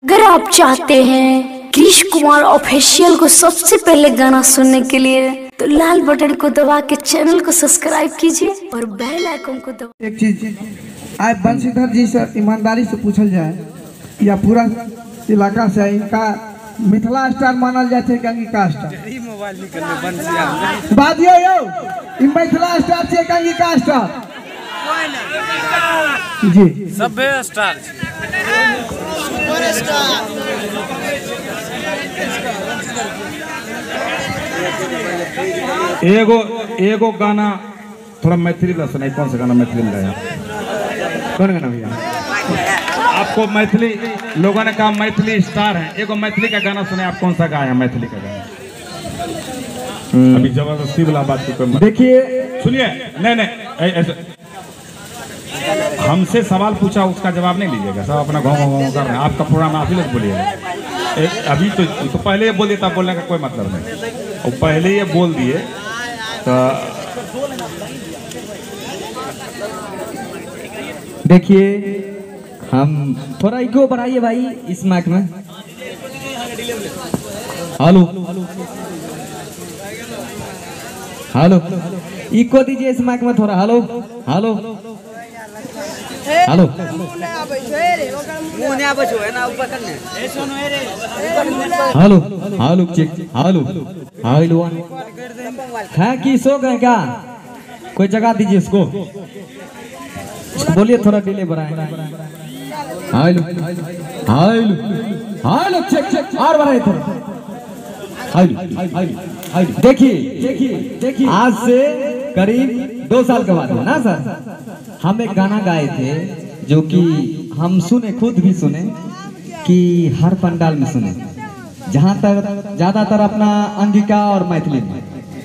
अगर आप चाहते हैं कृष कुमार ऑफिशियल को सबसे पहले गाना सुनने के लिए तो लाल बटन को दबा के चैनल को सब्सक्राइब कीजिए और बेल आइकन को दबा। एक चीज आज बंशीधर जी से ईमानदारी से पूछल जाए या पूरा इलाका से इनका मिथिला स्टार मानल जाते हैं अंगिका स्टार बादियो यो इन मिथिला स्टार से अंगिका स्टार जी सब स्टार एगो गाना थोड़ा मैथिली ला सुनाई। कौन सा गाना मैथिली में गाया? कौन गाना भैया? आपको मैथिली लोगों ने कहा मैथिली स्टार है, एगो मैथिली का गाना सुने। आप कौन सा गाया मैथिली का गाना? अभी जबरदस्ती वाला बात को देखिए सुनिए। नहीं ऐसे हमसे सवाल पूछा उसका जवाब नहीं लीजिएगा। सब अपना गाँव कर रहे हैं। आपका प्रोग्राम आप ही लोग बोलिएगा। अभी तो पहले ये बोल दिए तब बोलने का कोई मतलब नहीं। और पहले ये बोल दिए तो देखिए हम थोड़ा इको बढ़ाइए भाई इस माइक में। हेलो हेलो इको दीजिए इस माइक में थोड़ा। Hello hello hello hello hello check hello hello है कि सो गए क्या? कोई जगह दीजिए इसको बोलिए थोड़ा डिले बढ़ाए। Hello hello hello check check और बढ़ाए थोड़ा। हेलो देखिए आज से करीब 2 साल के बाद है ना सर, हम एक गाना गाए थे जो कि हम सुने, खुद भी सुने कि हर पंडाल में सुने, जहाँ तक ज्यादातर अपना अंगिका और मैथिली में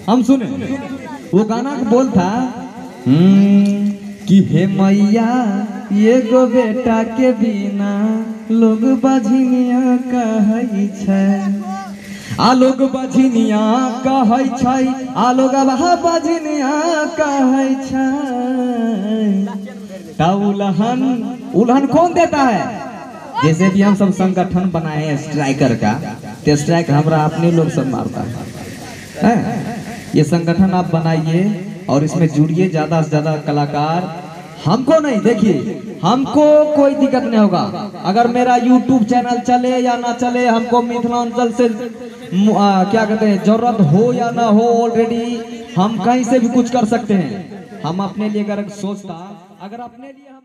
हम सुने। वो गाना का बोल था कि हे मैया ये गो बेटा के बिना लोग बझिनिया कहै छै, आ लोग बझिनिया कहै छै, आ लोग बझिनिया कहै छै। उल्हन कौन देता है? जैसे भी हम सब संगठन बनाए हैं स्ट्राइकर का, तो स्ट्राइक हमारा अपने लोग सब मारता है। ये संगठन आप बनाइए और इसमें जुड़िए ज्यादा से ज्यादा कलाकार। हमको नहीं, देखिए हमको कोई दिक्कत नहीं होगा अगर मेरा YouTube चैनल चले या ना चले। हमको मिथिलांचल से क्या कहते हैं जरूरत हो या ना हो, ऑलरेडी हम कहीं से भी कुछ कर सकते हैं। हम अपने लिए अगर सोचता, अगर अपने लिए हम